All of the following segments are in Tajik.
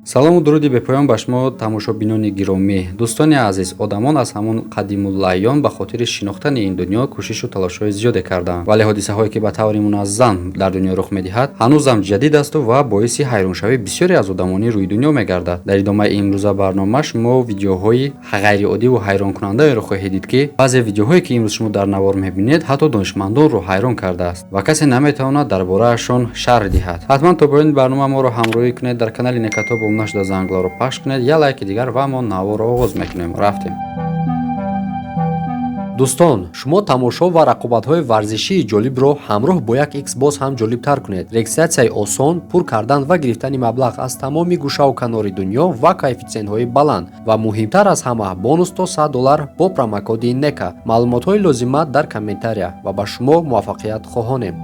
салому дуруди бепоён ба шумо тамошобинони гиромӣ. Дӯстони азиз, одамон аз ҳамон қадимулайён ба хотири шинохтани ин дунё кӯшишу талошҳои зиёде карданд, вале ҳодисаҳое ки ба таври муназзам дар дунё рух медиҳад ҳанӯзам ҷадид асту ва боиси ҳайроншавии бисёре аз одамони рӯи дунё мегардад. Дар идомаи имрӯза барнома шумо видеоҳои ғайриоддиву ҳайронкунандаеро хоҳед дид ки баъзе видеоҳое ки имрӯз шумо дар навор мебинед ҳатто донишмандонро ҳайрон кардааст ва касе наметавонад дар бораашон шарҳ диҳад. ҳатман то поёни барнома моро ҳамроҳӣ кунед, дар канали Некатоб нашуда занглоро пахш кунед. Я лайки дигар ва мо наворо оғоз мекунем. Рафтем. дӯстон, шумо тамошо ва рақобатҳои варзишии ҷолибро ҳамроҳ бо як иксбоз ҳам ҷолибтар кунед. Регистратсияи осон, пур кардан ва гирифтани маблағ аз тамоми гӯшаву канори дунё ва коэффициентҳои баланд ва муҳимтар аз ҳама бонус то $100 бо промокоди NECA. маълумотҳои лозима дар комментария ва ба шумо муваффақият хоҳонем.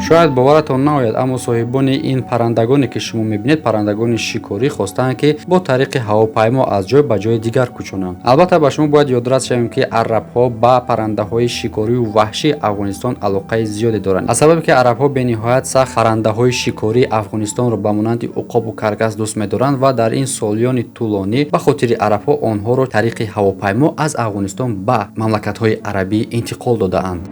шояд боваратон наояд, аммо соҳибони ин паррандагоне ки шумо мебинед паррандагони шикорӣ хостанд ки бо тариқи ҳавопаймо аз ҷой ба ҷои дигар кӯчонанд. албатта ба шумо бояд ёдрас шавем ки арабҳо ба паррандаҳои шикорию ваҳшии Афғонистон алоқаи зиёде доранд. аз сабабе ки арабҳо бениҳоят сахт паррандаҳои шикории Афғонистонро ба монанди уқобу каргас дӯст медоранд ва дар ин солиёни тӯлонӣ ба хотири арабҳо онҳоро тариқи ҳавопаймо аз Афғонистон ба мамлакатҳои арабӣ интиқол додаанд.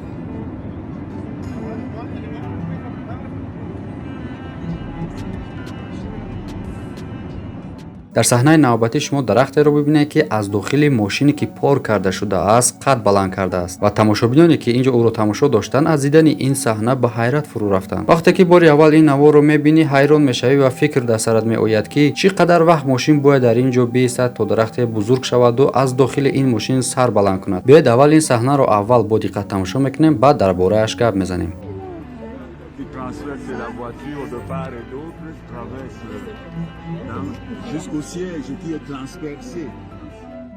дар саҳнаи навбатӣ шумо дарахтеро бибинед ки аз дохили мошине ки пор карда шудааст қад баланд кардааст ва тамошобиноне ки инҷо ӯро тамошо доштанд аз дидани ин саҳна ба ҳайрат фурӯ рафтанд. вақте ки бори аввал ин наворро мебинӣ ҳайрон мешавӣ ва фикр дар сарат меояд ки чӣ қадар вақт мошин бояд дар ин ҷо биистад то дарахте бузург шаваду аз дохили ин мошин сар баланд кунад. биёед аввал ин саҳнаро аввал бо диққат тамошо мекунем, баъд дар борааш гап мезанем. Transverse la voiture de part et d'autre, traverse jusqu'au siège qui est transpercé.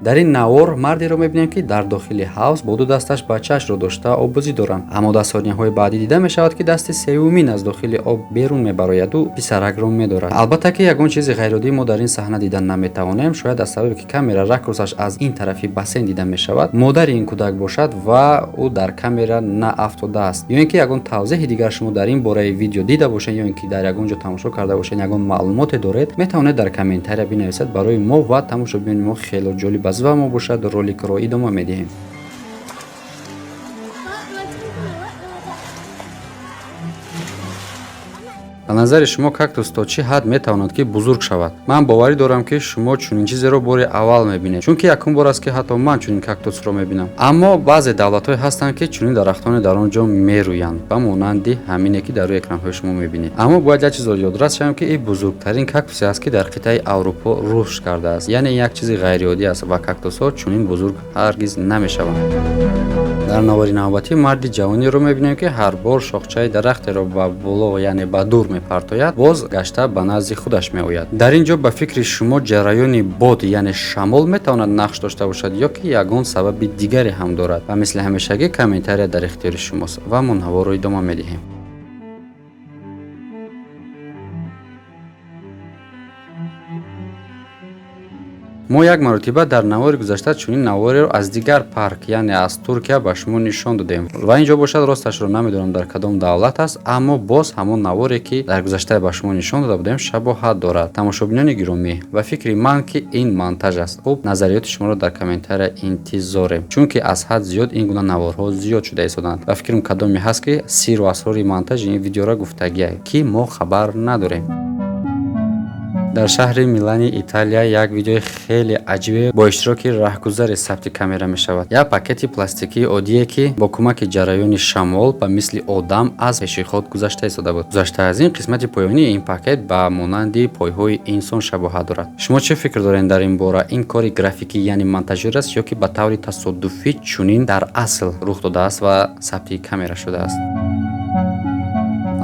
дар ин навор мардеро мебинем ки дар дохили ҳавз бо ду дасташ бачаашро дошта оббозӣ доранд, аммо дар сонияҳои баъдӣ дида мешавад ки дасти севумин аз дохили об берун мебарояду писаракро медорад. албатта ки ягон чизи ғайриоддӣ мо дар ин саҳна дида наметавонем. шояд аз сабабе ки камера ракурсаш аз ин тарафи бассейн дида мешавад, модари ин кӯдак бошад ва ӯ дар камера наафтодааст, ё ин ки ягон тавзеҳи дигар шумо дар ин бораи видео дида бошед ё ин ки дар ягон ҷо тамошо карда бошед, ягон маълумоте доред, метавонед дар комментария бинависед. барои мо ва тамошобинони мо хело ҷолиб аст ва мо бошад роликро идома медиҳем. ба назари шумо кактус то чӣ ҳад метавонад ки бузург шавад? ман боварӣ дорам ки шумо чунин чизеро бори аввал мебинед, чунки якум бор аст ки ҳатто ман чунин кактусро мебинам. аммо баъзе давлатҳое ҳастанд ки чунин дарахтоне дар он ҷо мерӯянд ба монанди ҳамине ки дар рӯи экранҳои шумо мебинед. аммо бояд як чизро ёдрас шавем ки ин бузургтарин кактусе аст ки дар қитъаи Аврупо рушд кардааст, яъне як чизи ғайриоддӣ аст ва кактусҳо чунин бузург ҳаргиз намешаванд. дар навори навбатӣ марди ҷавонеро мебинем ки ҳар бор шохчаи дарахтеро ба боло, яъне ба дур мепартояд, боз гашта ба назди худаш меояд. дар ин ҷо ба фикри шумо ҷараёни бод, яъне шамол метавонад нақш дошта бошад ё ки ягон сабаби дигаре ҳам дорад? ва мисли ҳамешагӣ комментария дар ихтиёри шумост ва мо наворро идома медиҳем. мо як маротиба дар навори гузашта чунин навореро аз дигар парк, яъне аз Туркия ба шумо нишон додем ва ин ҷо бошад росташро намедонам дар кадом давлат аст, аммо боз ҳамон наворе ки дар гузашта ба шумо нишон дода будем шабоҳат дорад. тамошобинони гиромӣ, ба фикри ман ки ин монтаж аст. хуб, назариёти шуморо дар комментария интизорем, чунки аз ҳад зиёд ин гуна наворҳо зиёд шуда истоданд. ба фикрам кадоме ҳаст ки сирру асрори монтажи ин видеоро гуфтагия ки мо хабар надорем. дар шаҳри Милани, Италия, як видеои хеле аҷибе бо иштироки раҳгузари сабти камера мешавад. як пакети пластикии оддие ки бо кӯмаки ҷараёни шамол ба мисли одам аз пеши худ гузашта истода буд. гузашта аз ин қисмати поёнии ин пакет ба монанди пойҳои инсон шабоҳат дорад. шумо чӣ фикр доред дар ин бора? ин кори графикӣ, яъне монтажёр аст ё ки ба таври тасодуфӣ чунин дар асл рух додааст ва сабти камера шудааст?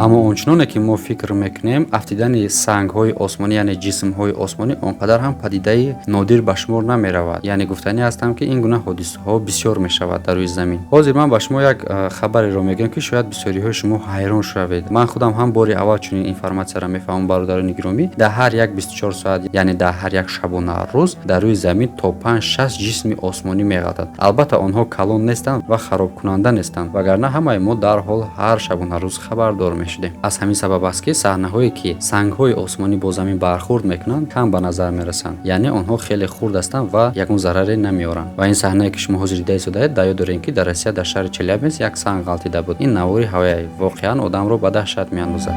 аммо ончуноне ки мо фикр мекунем, афтидани сангҳои осмонӣ, яъне ҷисмҳои осмонӣ он қадар ҳам падидаи нодир ба шумор намеравад. яъне гуфтанӣ ҳастам ки ин гуна ҳодисаҳо бисёр мешавад дар рӯи замин. ҳозир ман ба шумо як хабареро мегӯям ки шояд бисёриҳои шумо ҳайрон шавед. ман худам ҳам бори аввал чунин информатсияро мефаҳмам, бародарони гиромӣ. дар ҳар як 24 соат, яъне дар ҳар як шабона рӯз дар рӯи замин то 5-6 ҷисми осмонӣ меғалтад. албатта онҳо калон нестанд ва харобкунанда нестанд, вагарна ҳамаи мо дар ҳол ҳар шабона рӯз хабардор мешавем. мешудем. Аз ҳамин сабаб аст ки саҳнаҳое ки сангҳои осмонӣ бо замин бархурд мекунанд кам ба назар мерасанд, яъне онҳо хеле хурд ҳастанд ва ягон зараре намеоранд. Ва ин саҳнае ки шумо ҳозир дида истодаед, дар ёд дорем ки дар Россия дар шаҳри Челябинск як санг ғалтида буд. Ин навори ҳавояи воқеан одамро ба даҳшат меандозад.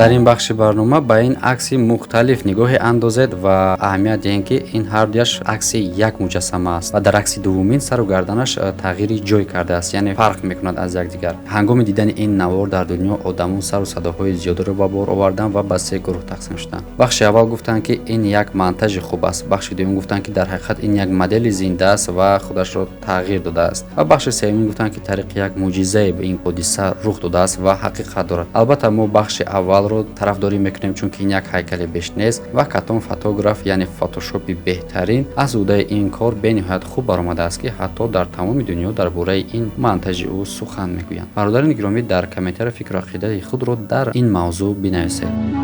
дар ин бахши барнома ба ин акси мухталиф нигоҳе андозед ва аҳамият диҳед ки ин ҳардуяш акси як муҷассама аст ва дар акси дуввумин сару гарданаш тағйири ҷой кардааст, яъне фарқ мекунад аз якдигар. ҳангоми дидани ин навор дар дунё одамон сару садоҳои зиёдеро ба бор оварданд ва ба се гурӯҳ тақсим шуданд. бахши аввал гуфтанд ки ин як монтажи хуб аст, бахши дуюм гуфтанд ки дар ҳақиқат ин як модели зинда аст ва худашро тағйир додааст ва бахши сеюмин гуфтанд ки тариқи як мӯъҷизае ба ин ҳодиса рух додааст ва ҳақиқат дорад. албатта мо бахши аввалро тарафдорӣ мекунем, чунки ин як ҳайкали беш нест ва катон фотограф яъне фотошопи беҳтарин аз удаи ин кор бениҳоят хуб баромадааст ки ҳатто дар тамоми дунё дар бораи ин монтажи ӯ сухан мегӯянд. бародарони гиромӣ дар комментария фикру ақидаи худро дар ин мавзӯъ бинависед.